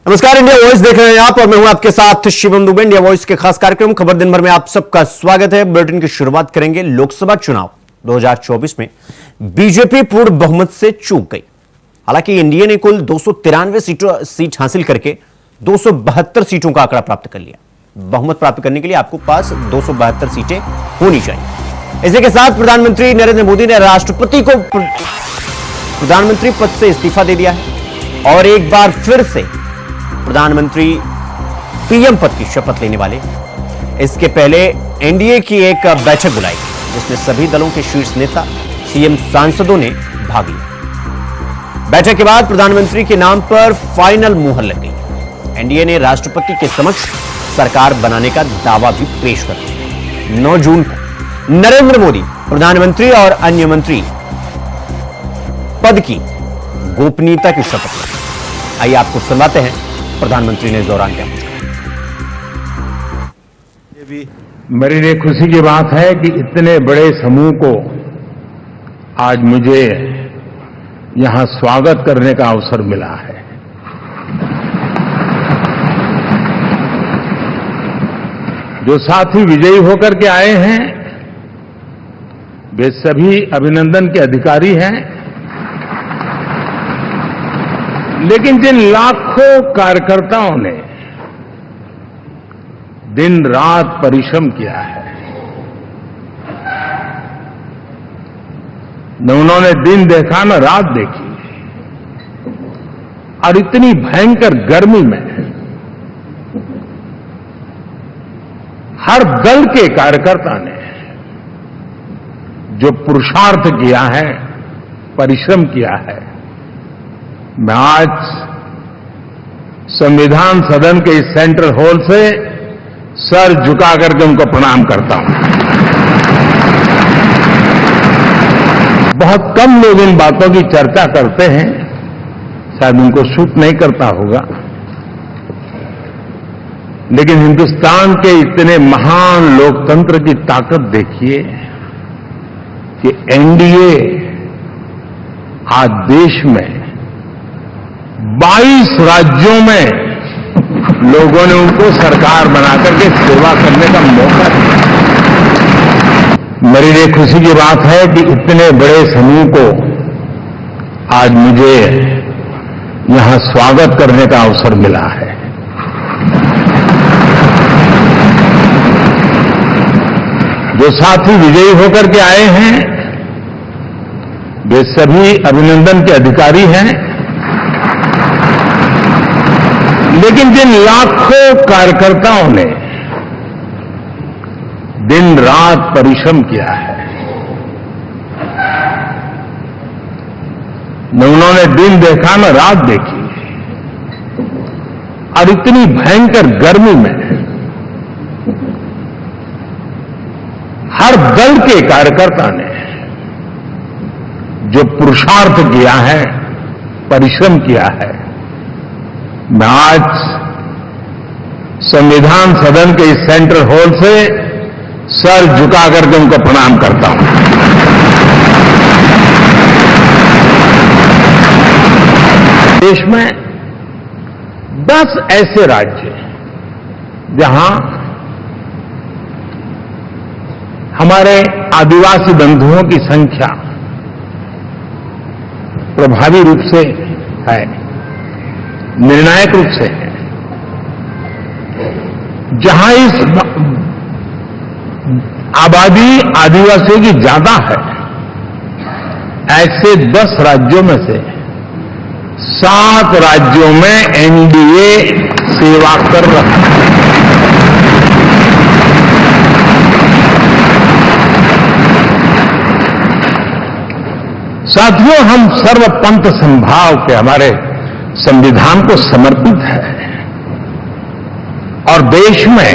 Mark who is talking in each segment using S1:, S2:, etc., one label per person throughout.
S1: नमस्कार, India voice देख रहे हैं आप और मैं हूं आपके साथ शिवम दुबे। इंडिया वॉइस के खास कार्यक्रम खबर दिन भर में आप सबका स्वागत है। बुलेटिन की शुरुआत करेंगे। लोकसभा चुनाव 2024 में बीजेपी पूर्ण बहुमत से चूक गई। हालांकि एनडीए ने कुल 293 सीट हासिल करके 272 सीटों का आंकड़ा प्राप्त कर लिया। बहुमत प्राप्त करने के लिए आपको पास 272 सीटें होनी चाहिए। इसी के साथ प्रधानमंत्री नरेंद्र मोदी ने राष्ट्रपति को प्रधानमंत्री पद से इस्तीफा दे दिया है और एक बार फिर से प्रधानमंत्री पीएम पद की शपथ लेने वाले। इसके पहले एनडीए की एक बैठक बुलाई जिसमें सभी दलों के शीर्ष नेता, सीएम, सांसदों ने भाग लिया। बैठक के बाद प्रधानमंत्री के नाम पर फाइनल मुहर लग गई। एनडीए ने राष्ट्रपति के समक्ष सरकार बनाने का दावा भी पेश कर दिया। 9 जून को नरेंद्र मोदी प्रधानमंत्री और अन्य मंत्री पद की गोपनीयता की शपथ लेंगे। आइए आपको सुनाते हैं प्रधानमंत्री ने इस दौरान क्या पूछा।
S2: मेरे लिए खुशी की बात है कि इतने बड़े समूह को आज मुझे यहां स्वागत करने का अवसर मिला है। जो साथी विजयी होकर के आए हैं वे सभी अभिनंदन के अधिकारी हैं, लेकिन जिन लाखों कार्यकर्ताओं ने दिन रात परिश्रम किया है, न उन्होंने दिन देखा न रात देखी, और इतनी भयंकर गर्मी में हर दल के कार्यकर्ता ने जो पुरुषार्थ किया है, परिश्रम किया है, मैं आज संविधान सदन के इस सेंट्रल हॉल से सर झुका करके उनको प्रणाम करता हूं। बहुत कम लोग इन बातों की चर्चा करते हैं, शायद उनको सूट नहीं करता होगा, लेकिन हिंदुस्तान के इतने महान लोकतंत्र की ताकत देखिए कि एनडीए आज देश में 22 राज्यों में लोगों ने उनको सरकार बनाकर के सेवा करने का मौका दिया। मेरे लिए खुशी की बात है कि इतने बड़े समूह को आज मुझे यहां स्वागत करने का अवसर मिला है। जो साथी विजयी होकर के आए हैं वे सभी अभिनंदन के अधिकारी हैं, लेकिन जिन लाखों कार्यकर्ताओं ने दिन रात परिश्रम किया है, न उन्होंने दिन देखा न रात देखी, और इतनी भयंकर गर्मी में हर दल के कार्यकर्ता ने जो पुरुषार्थ किया है, परिश्रम किया है, मैं आज संविधान सदन के इस सेंट्रल हॉल से सर झुका करके उनको प्रणाम करता हूं। देश में 10 ऐसे राज्य जहां हमारे आदिवासी बंधुओं की संख्या प्रभावी रूप से है, निर्णायक रूप से है, जहां इस आबादी आदिवासियों की ज्यादा है, ऐसे 10 राज्यों में से 7 राज्यों में एनडीए सेवा कर रहा है। साथियों, हम सर्वपंथ संभाव के हमारे संविधान को समर्पित है और देश में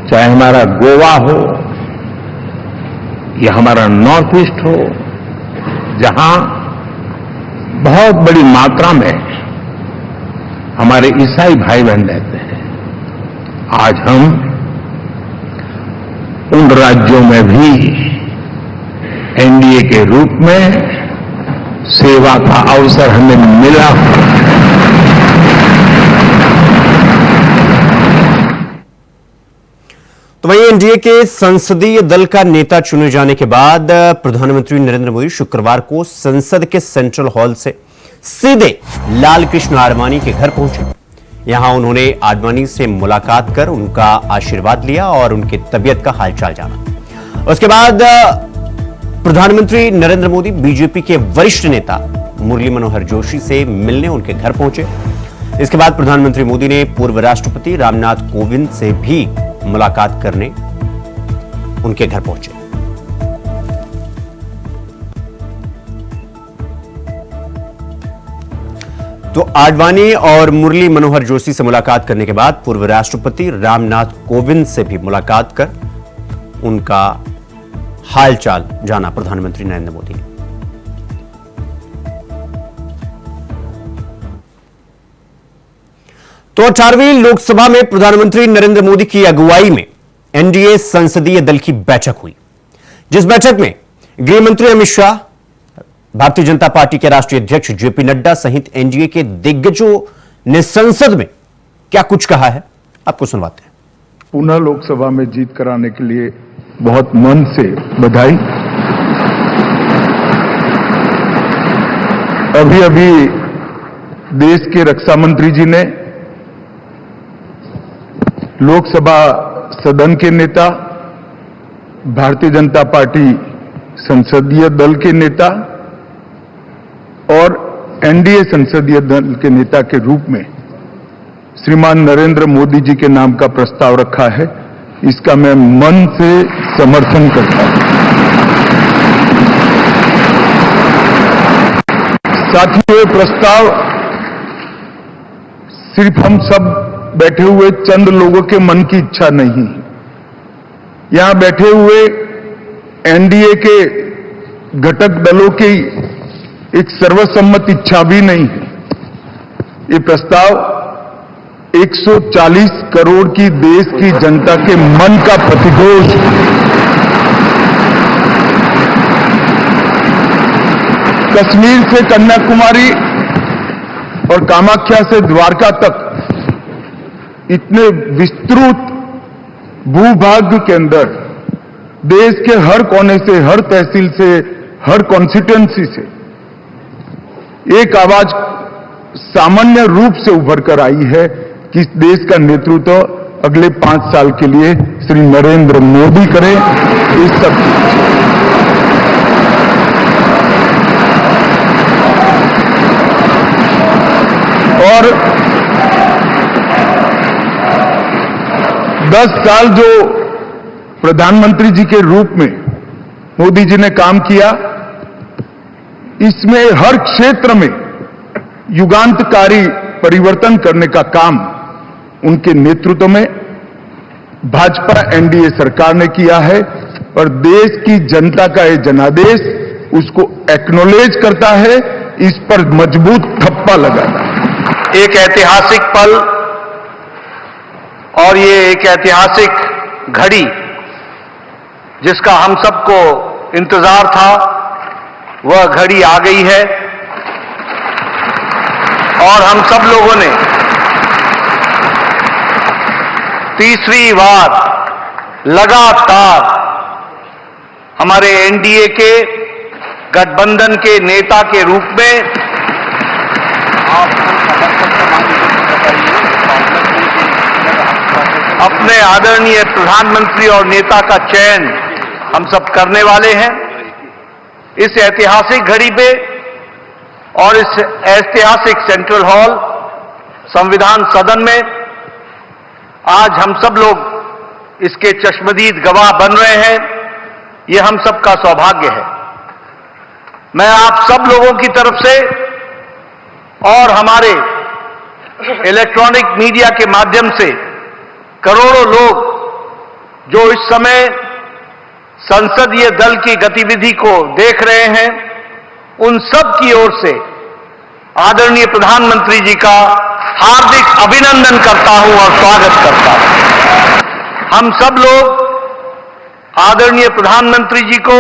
S2: चाहे हमारा गोवा हो या हमारा नॉर्थ ईस्ट हो, जहां बहुत बड़ी मात्रा में हमारे ईसाई भाई बहन रहते हैं, आज हम उन राज्यों में भी एनडीए के रूप में सेवा का अवसर हमें मिला।
S1: एनडीए के संसदीय दल का नेता चुने जाने के बाद प्रधानमंत्री नरेंद्र मोदी शुक्रवार को संसद के सेंट्रल हॉल से सीधे लाल कृष्ण आडवाणी के घर पहुंचे। यहां उन्होंने आडवाणी से मुलाकात कर उनका आशीर्वाद लिया और उनकी तबीयत का हालचाल जाना। उसके बाद प्रधानमंत्री नरेंद्र मोदी बीजेपी के वरिष्ठ नेता मुरली मनोहर जोशी से मिलने उनके घर पहुंचे। इसके बाद प्रधानमंत्री मोदी ने पूर्व राष्ट्रपति रामनाथ कोविंद से भी मुलाकात करने उनके घर पहुंचे। तो आडवाणी और मुरली मनोहर जोशी से मुलाकात करने के बाद पूर्व राष्ट्रपति रामनाथ कोविंद से भी मुलाकात कर उनका हालचाल जाना प्रधानमंत्री नरेंद्र मोदी ने। तो 18वीं लोकसभा में प्रधानमंत्री नरेंद्र मोदी की अगुवाई में एनडीए संसदीय दल की बैठक हुई, जिस बैठक में गृह मंत्री अमित शाह, भारतीय जनता पार्टी के राष्ट्रीय अध्यक्ष जेपी नड्डा सहित एनडीए के दिग्गजों ने संसद में क्या कुछ कहा है, आपको सुनवाते हैं।
S3: पुनः लोकसभा में जीत कराने के लिए बहुत मन से बधाई। अभी अभी देश के रक्षा मंत्री जी ने लोकसभा सदन के नेता, भारतीय जनता पार्टी संसदीय दल के नेता और एनडीए संसदीय दल के नेता के रूप में श्रीमान नरेंद्र मोदी जी के नाम का प्रस्ताव रखा है। इसका मैं मन से समर्थन करता हूं। साथियों, ये प्रस्ताव सिर्फ हम सब बैठे हुए चंद लोगों के मन की इच्छा नहीं, यहां बैठे हुए एनडीए के घटक दलों की एक सर्वसम्मत इच्छा भी नहीं है। ये प्रस्ताव 140 करोड़ की देश की जनता के मन का प्रतिघोष है। कश्मीर से कन्याकुमारी और कामाख्या से द्वारका तक इतने विस्तृत भूभाग के अंदर देश के हर कोने से, हर तहसील से, हर कॉन्स्टिट्यूएंसी से एक आवाज सामान्य रूप से उभर कर आई है कि इस देश का नेतृत्व अगले 5 साल के लिए श्री नरेंद्र मोदी करें। इस सब और 10 साल जो प्रधानमंत्री जी के रूप में मोदी जी ने काम किया, इसमें हर क्षेत्र में युगांतकारी परिवर्तन करने का काम उनके नेतृत्व में भाजपा एनडीए सरकार ने किया है और देश की जनता का ये जनादेश उसको एक्नॉलेज करता है, इस पर मजबूत ठप्पा लगाना।
S4: एक ऐतिहासिक पल और ये एक ऐतिहासिक घड़ी जिसका हम सबको इंतजार था, वह घड़ी आ गई है और हम सब लोगों ने तीसरी बार लगातार हमारे एनडीए के गठबंधन के नेता के रूप में अपने आदरणीय प्रधानमंत्री और नेता का चयन हम सब करने वाले हैं। इस ऐतिहासिक घड़ी पे और इस ऐतिहासिक सेंट्रल हॉल संविधान सदन में आज हम सब लोग इसके चश्मदीद गवाह बन रहे हैं। यह हम सबका सौभाग्य है। मैं आप सब लोगों की तरफ से और हमारे इलेक्ट्रॉनिक मीडिया के माध्यम से करोड़ों लोग जो इस समय संसदीय दल की गतिविधि को देख रहे हैं, उन सब की ओर से आदरणीय प्रधानमंत्री जी का हार्दिक अभिनंदन करता हूं और स्वागत करता हूं। हम सब लोग आदरणीय प्रधानमंत्री जी को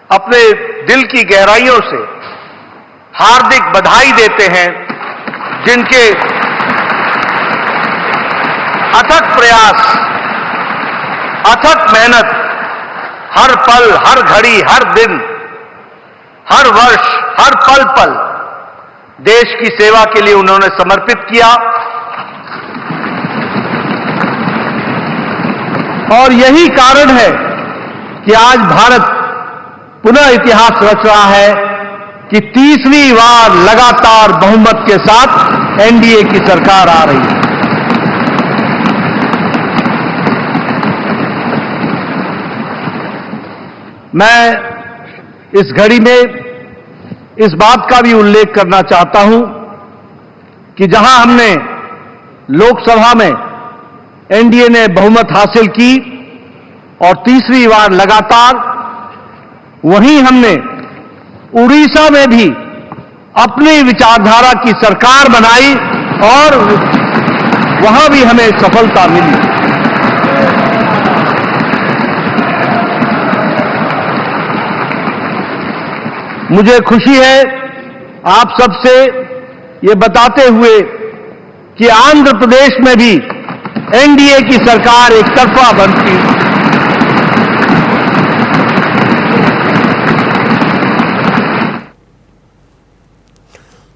S4: अपने दिल की गहराइयों से हार्दिक बधाई देते हैं, जिनके अथक प्रयास अथक मेहनत हर पल, हर घड़ी, हर दिन, हर वर्ष, हर पल पल देश की सेवा के लिए उन्होंने समर्पित किया। और यही कारण है कि आज भारत पुनः इतिहास रच रहा है कि तीसरी बार लगातार बहुमत के साथ एनडीए की सरकार आ रही है। मैं इस घड़ी में इस बात का भी उल्लेख करना चाहता हूं कि जहां हमने लोकसभा में एनडीए ने बहुमत हासिल की और तीसरी बार लगातार, वहीं हमने उड़ीसा में भी अपनी विचारधारा की सरकार बनाई और वहां भी हमें सफलता मिली। मुझे खुशी है आप सबसे ये बताते हुए कि आंध्र प्रदेश में भी एनडीए की सरकार एक तरफा बनती है।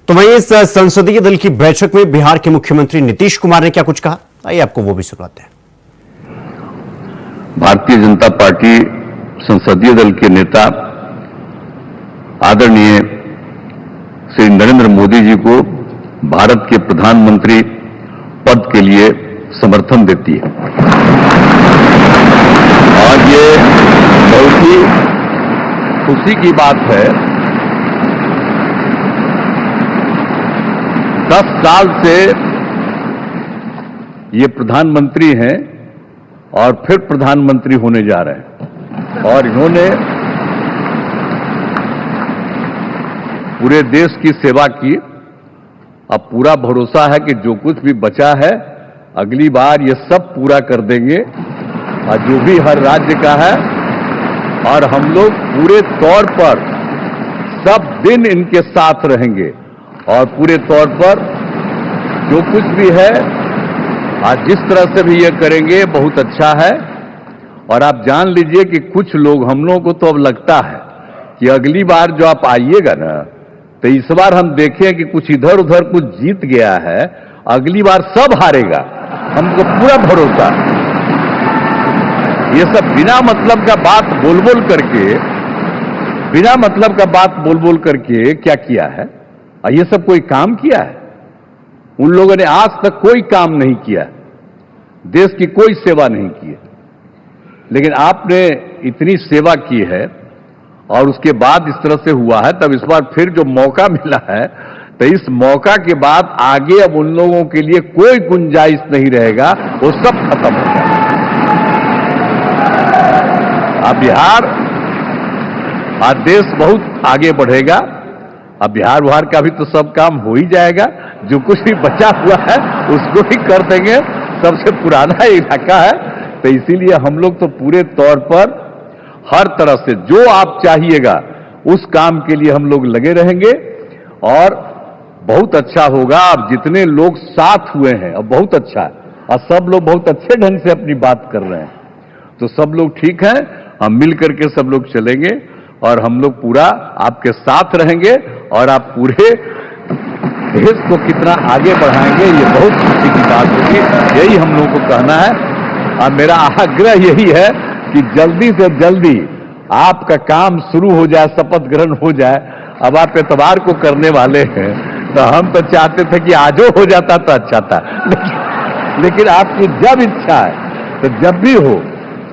S1: तो वहीं इस संसदीय दल की बैठक में बिहार के मुख्यमंत्री नीतीश कुमार ने क्या कुछ कहा, आइए आपको वो भी सुनाते हैं।
S5: भारतीय जनता पार्टी संसदीय दल के नेता आदरणीय श्री नरेंद्र मोदी जी को भारत के प्रधानमंत्री पद के लिए समर्थन देती है और ये बहुत ही खुशी की बात है। 10 साल से ये प्रधानमंत्री हैं और फिर प्रधानमंत्री होने जा रहे हैं और इन्होंने पूरे देश की सेवा की। अब पूरा भरोसा है कि जो कुछ भी बचा है अगली बार ये सब पूरा कर देंगे और जो भी हर राज्य का है, और हम लोग पूरे तौर पर सब दिन इनके साथ रहेंगे और पूरे तौर पर जो कुछ भी है आज जिस तरह से भी ये करेंगे बहुत अच्छा है। और आप जान लीजिए कि कुछ लोग, हम लोगों को तो अब लगता है कि अगली बार जो आप आइएगा ना, तो इस बार हम देखें कि कुछ इधर उधर कुछ जीत गया है, अगली बार सब हारेगा, हमको पूरा भरोसा है। ये सब बिना मतलब का बात बोल बोल करके, बिना मतलब का बात बोल बोल करके क्या किया है? और ये सब कोई काम किया है? उन लोगों ने आज तक कोई काम नहीं किया, देश की कोई सेवा नहीं की है। लेकिन आपने इतनी सेवा की है और उसके बाद इस तरह से हुआ है, तब इस बार फिर जो मौका मिला है, तो इस मौका के बाद आगे अब उन लोगों के लिए कोई गुंजाइश नहीं रहेगा, वो सब खत्म हो जाएगा। अब बिहार, आज देश बहुत आगे बढ़ेगा। अब बिहार का भी तो सब काम हो ही जाएगा, जो कुछ भी बचा हुआ है उसको भी कर देंगे। सबसे पुराना इलाका है, तो इसीलिए हम लोग तो पूरे तौर पर हर तरह से जो आप चाहिएगा उस काम के लिए हम लोग लगे रहेंगे और बहुत अच्छा होगा। अब जितने लोग साथ हुए हैं अब बहुत अच्छा है और सब लोग बहुत अच्छे ढंग से अपनी बात कर रहे हैं, तो सब लोग ठीक हैं। हम मिल करके सब लोग चलेंगे और हम लोग पूरा आपके साथ रहेंगे और आप पूरे देश को कितना आगे बढ़ाएंगे ये बहुत खुशी की बात होगी। यही हम लोगों को कहना है और मेरा आग्रह यही है कि जल्दी से जल्दी आपका काम शुरू हो जाए, शपथ ग्रहण हो जाए। अब आप एतवार को करने वाले हैं, तो हम तो चाहते थे कि आज हो जाता तो अच्छा था, लेकिन आपकी जब इच्छा है तो जब भी हो,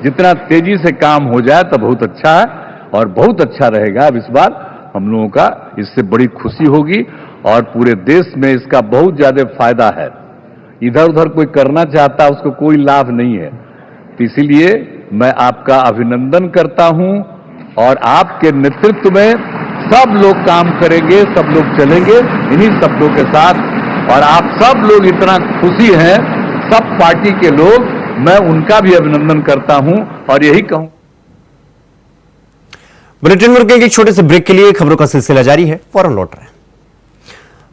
S5: जितना तेजी से काम हो जाए तो बहुत अच्छा है और बहुत अच्छा रहेगा। अब इस बार हम लोगों का इससे बड़ी खुशी होगी और पूरे देश में इसका बहुत ज्यादा फायदा है। इधर उधर कोई करना चाहता उसको कोई लाभ नहीं है, तो इसीलिए मैं आपका अभिनंदन करता हूं और आपके नेतृत्व में सब लोग काम करेंगे, सब लोग चलेंगे इन्हीं शब्दों के साथ। और आप सब लोग इतना खुशी हैं, सब पार्टी के लोग, मैं उनका भी अभिनंदन करता हूं और यही कहूं।
S1: बुलेटिन में रुकेंगे एक छोटे से ब्रेक के लिए, खबरों का सिलसिला जारी है, फौरन लौट रहे हैं।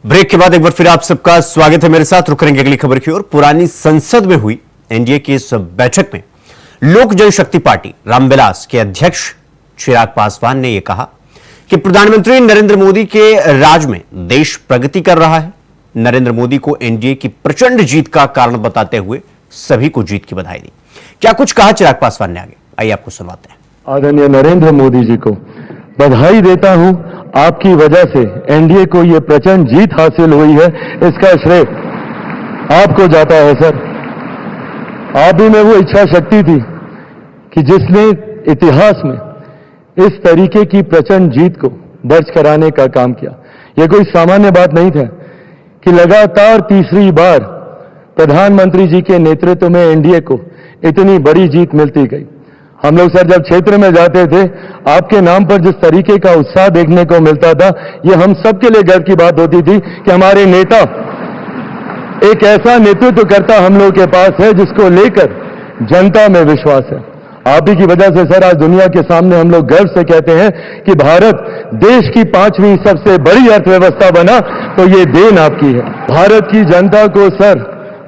S1: ब्रेक के बाद एक बार फिर आप सबका स्वागत है। मेरे साथ रुक करेंगे अगली खबर की ओर। पुरानी संसद में हुई एनडीए की इस बैठक में लोक जनशक्ति पार्टी रामविलास के अध्यक्ष चिराग पासवान ने यह कहा कि प्रधानमंत्री नरेंद्र मोदी के राज में देश प्रगति कर रहा है। नरेंद्र मोदी को एनडीए की प्रचंड जीत का कारण बताते हुए सभी को जीत की बधाई दी। क्या कुछ कहा चिराग पासवान ने, आगे आइए आपको सुनवाते हैं।
S6: आदरणीय नरेंद्र मोदी जी को बधाई देता हूं। आपकी वजह से एनडीए को यह प्रचंड जीत हासिल हुई है, इसका श्रेय आपको जाता है सर। आप ही में वो इच्छा शक्ति थी कि जिसने इतिहास में इस तरीके की प्रचंड जीत को दर्ज कराने का काम किया। यह कोई सामान्य बात नहीं था कि लगातार तीसरी बार प्रधानमंत्री जी के नेतृत्व में एनडीए को इतनी बड़ी जीत मिलती गई। हम लोग सर जब क्षेत्र में जाते थे, आपके नाम पर जिस तरीके का उत्साह देखने को मिलता था, ये हम सबके लिए गर्व की बात होती थी कि हमारे नेता एक ऐसा नेतृत्व करता हम लोग के पास है जिसको लेकर जनता में विश्वास है। आप ही की वजह से सर आज दुनिया के सामने हम लोग गर्व से कहते हैं कि भारत देश की 5वीं सबसे बड़ी अर्थव्यवस्था बना, तो ये देन आपकी है। भारत की जनता को सर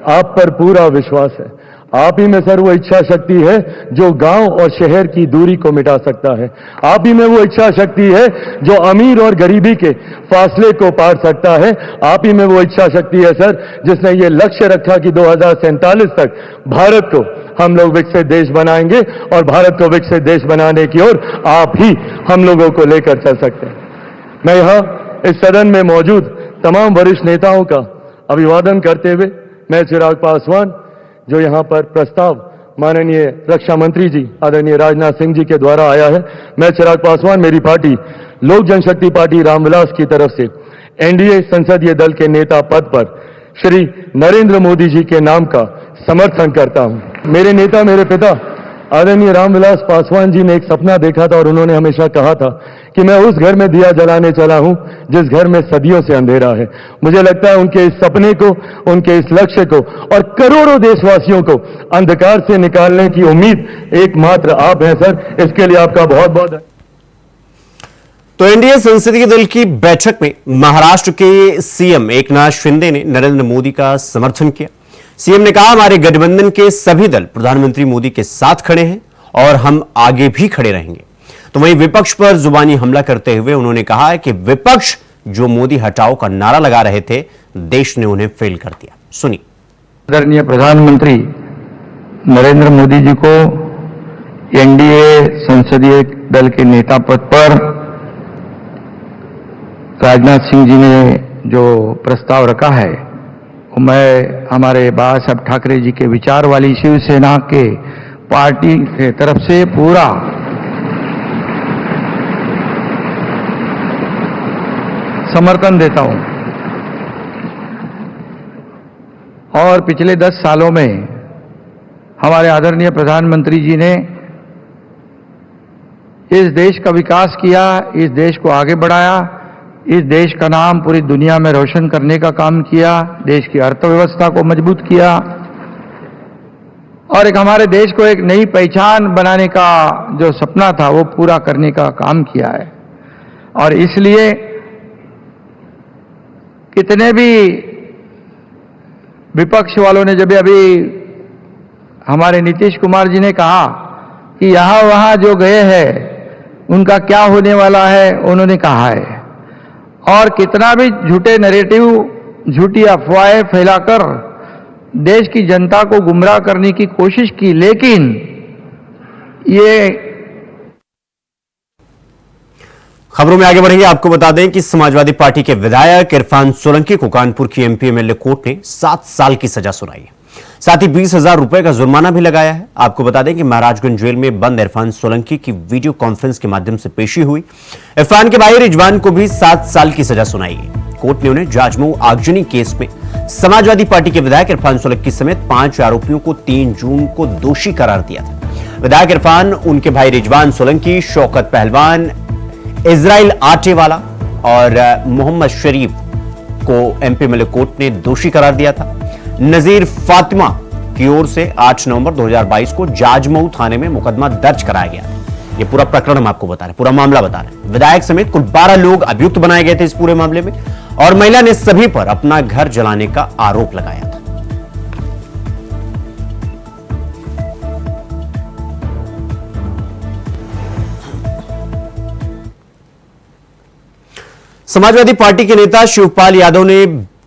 S6: आप पर पूरा विश्वास है। आप ही में सर वो इच्छा शक्ति है जो गांव और शहर की दूरी को मिटा सकता है। आप ही में वो इच्छा शक्ति है जो अमीर और गरीबी के फासले को पार सकता है। आप ही में वो इच्छा शक्ति है सर जिसने ये लक्ष्य रखा कि 2047 तक भारत को हम लोग विकसित देश बनाएंगे और भारत को विकसित देश बनाने की ओर आप ही हम लोगों को लेकर चल सकते हैं। मैं यहां इस सदन में मौजूद तमाम वरिष्ठ नेताओं का अभिवादन करते हुए मैं चिराग पासवान, जो यहां पर प्रस्ताव माननीय रक्षा मंत्री जी आदरणीय राजनाथ सिंह जी के द्वारा आया है, मैं चिराग पासवान मेरी पार्टी लोक जनशक्ति पार्टी रामविलास की तरफ से एनडीए संसदीय दल के नेता पद पर श्री नरेंद्र मोदी जी के नाम का समर्थन करता हूं। मेरे नेता, मेरे पिता आदरणीय रामविलास पासवान जी ने एक सपना देखा था और उन्होंने हमेशा कहा था कि मैं उस घर में दिया जलाने चला हूं जिस घर में सदियों से अंधेरा है। मुझे लगता है उनके इस सपने को, उनके इस लक्ष्य को और करोड़ों देशवासियों को अंधकार से निकालने की उम्मीद एकमात्र आप हैं सर। इसके लिए आपका बहुत बहुत
S1: तो एनडीए संसदीय दल की बैठक में महाराष्ट्र के सीएम एकनाथ शिंदे ने नरेंद्र मोदी का समर्थन किया। सीएम ने कहा, हमारे गठबंधन के सभी दल प्रधानमंत्री मोदी के साथ खड़े हैं और हम आगे भी खड़े रहेंगे। तो वहीं विपक्ष पर जुबानी हमला करते हुए उन्होंने कहा है कि विपक्ष जो मोदी हटाओ का नारा लगा रहे थे, देश ने उन्हें फेल कर दिया। सुनिए।
S2: आदरणीय प्रधानमंत्री नरेंद्र मोदी जी को एनडीए संसदीय दल के नेता पद पर राजनाथ सिंह जी ने जो प्रस्ताव रखा है, मैं हमारे बाला साहब ठाकरे जी के विचार वाली शिवसेना के पार्टी के तरफ से पूरा समर्थन देता हूं। और पिछले 10 सालों में हमारे आदरणीय प्रधानमंत्री जी ने इस देश का विकास किया, इस देश को आगे बढ़ाया, इस देश का नाम पूरी दुनिया में रोशन करने का काम किया, देश की अर्थव्यवस्था को मजबूत किया और एक हमारे देश को एक नई पहचान बनाने का जो सपना था वो पूरा करने का काम किया है। और इसलिए कितने भी विपक्ष वालों ने जब अभी हमारे नीतीश कुमार जी ने कहा कि यहां वहां जो गए हैं उनका क्या होने वाला है, उन्होंने कहा है। और कितना भी झूठे नैरेटिव, झूठी अफवाहें फैलाकर देश की जनता को गुमराह करने की कोशिश की, लेकिन ये
S1: खबरों में आगे बढ़ेंगे। आपको बता दें कि समाजवादी पार्टी के विधायक इरफान सोलंकी को कानपुर की एमपी एमएलए कोर्ट ने 7 साल की सजा सुनाई है। साथ ही 20,000 रुपए का जुर्माना भी लगाया है। आपको बता दें कि महाराजगंज जेल में बंद इरफान सोलंकी की वीडियो कॉन्फ्रेंस के माध्यम से पेशी हुई। इरफान के भाई रिजवान को भी 7 साल की सजा सुनाई है। कोर्ट ने उन्हें जाजमऊ आगजनी केस में समाजवादी पार्टी के विधायक इरफान सोलंकी समेत 5 आरोपियों को 3 जून को दोषी करार दिया था। विधायक इरफान, उनके भाई रिजवान सोलंकी, शौकत पहलवान, इजराइल आटेवाला और मोहम्मद शरीफ को एमपी एमएलए कोर्ट ने दोषी करार दिया था। नजीर फातिमा की ओर से 8 नवंबर 2022 को जाजमऊ थाने में मुकदमा दर्ज कराया गया। ये पूरा प्रकरण हम आपको बता रहे हैं, पूरा मामला बता रहे हैं। विधायक समेत कुल 12 लोग अभियुक्त बनाए गए थे इस पूरे मामले में और महिला ने सभी पर अपना घर जलाने का आरोप लगाया था। समाजवादी पार्टी के नेता शिवपाल यादव ने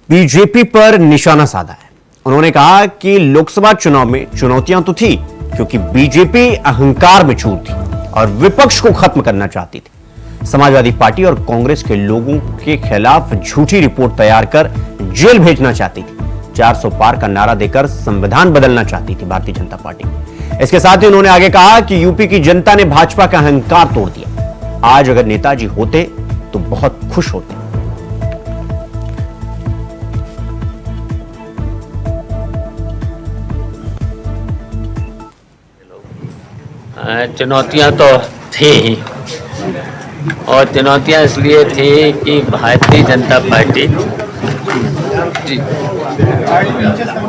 S1: बीजेपी पर निशाना साधा है। उन्होंने कहा कि लोकसभा चुनाव में चुनौतियां तो थी, क्योंकि बीजेपी अहंकार में चूर थी और विपक्ष को खत्म करना चाहती थी। समाजवादी पार्टी और कांग्रेस के लोगों के खिलाफ झूठी रिपोर्ट तैयार कर जेल भेजना चाहती थी। 400 पार का नारा देकर संविधान बदलना चाहती थी भारतीय जनता पार्टी। इसके साथ ही उन्होंने आगे कहा कि यूपी की जनता ने भाजपा का अहंकार तोड़ दिया। आज अगर नेताजी होते तो बहुत खुश होते।
S7: चुनौतियां तो थी ही, और चुनौतियां इसलिए थी कि भारतीय जनता पार्टी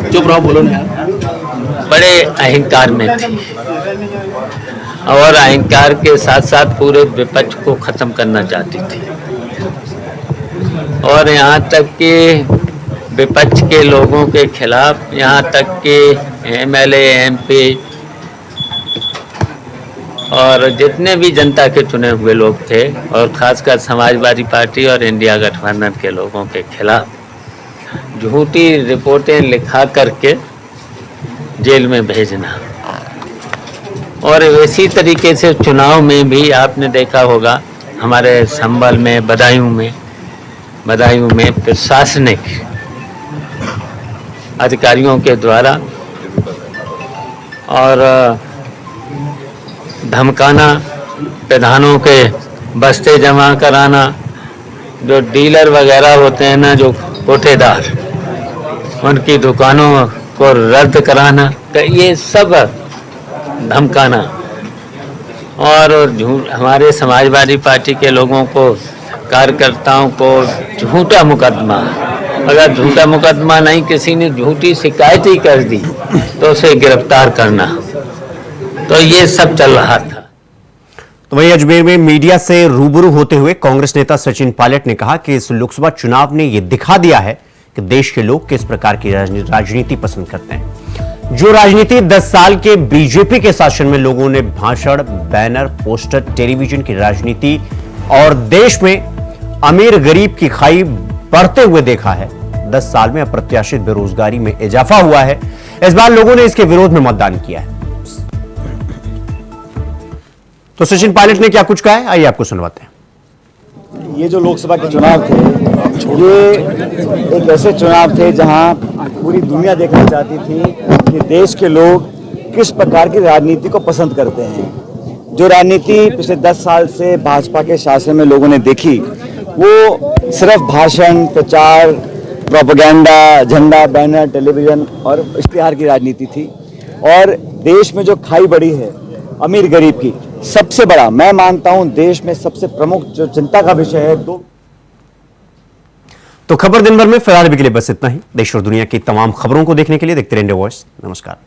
S8: चुप रहो, बोलो ना।
S7: बड़े अहंकार में थी और अहंकार के साथ साथ पूरे विपक्ष को खत्म करना चाहती थी। और यहाँ तक कि विपक्ष के लोगों के खिलाफ, यहाँ तक कि एमएलए, एमपी और जितने भी जनता के चुने हुए लोग थे, और खासकर समाजवादी पार्टी और इंडिया गठबंधन के लोगों के खिलाफ झूठी रिपोर्टें लिखा करके जेल में भेजना। और इसी तरीके से चुनाव में भी आपने देखा होगा, हमारे संभल में, बदायूं में प्रशासनिक अधिकारियों के द्वारा और धमकाना, प्रधानों के बस्ते जमा कराना, जो डीलर वगैरह होते हैं ना, जो कोठेदार, उनकी दुकानों को रद्द कराना, तो ये सब धमकाना। और हमारे समाजवादी पार्टी के लोगों को, कार्यकर्ताओं को झूठा मुकदमा, अगर झूठा मुकदमा नहीं, किसी ने झूठी शिकायत ही कर दी तो उसे गिरफ्तार करना, तो ये सब चल रहा था।
S1: तो वहीं अजमेर में मीडिया से रूबरू होते हुए कांग्रेस नेता सचिन पायलट ने कहा कि इस लोकसभा चुनाव ने यह दिखा दिया है कि देश के लोग किस प्रकार की राजनीति पसंद करते हैं। जो राजनीति 10 साल के बीजेपी के शासन में लोगों ने भाषण, बैनर, पोस्टर, टेलीविजन की राजनीति और देश में अमीर गरीब की खाई बढ़ते हुए देखा है, 10 साल में अप्रत्याशित बेरोजगारी में इजाफा हुआ है। इस बार लोगों ने इसके विरोध में मतदान किया है। तो सचिन पायलट ने क्या कुछ कहा है, आइए आपको सुनवाते हैं।
S9: ये जो लोकसभा के चुनाव थे, ये एक ऐसे चुनाव थे जहां पूरी दुनिया देखना चाहती थी कि देश के लोग किस प्रकार की राजनीति को पसंद करते हैं। जो राजनीति पिछले 10 साल से भाजपा के शासन में लोगों ने देखी, वो सिर्फ भाषण, प्रचार, प्रोपेगेंडा, झंडा, बैनर, टेलीविजन और इश्तिहार की राजनीति थी। और देश में जो खाई बढ़ी है अमीर गरीब की, सबसे बड़ा मैं मानता हूं देश में सबसे प्रमुख जो चिंता का विषय है
S1: तो खबर दिन भर में फिलहाल अभी के लिए बस इतना ही। देश और दुनिया की तमाम खबरों को देखने के लिए देखते रहिए इंडिया वॉइस। नमस्कार।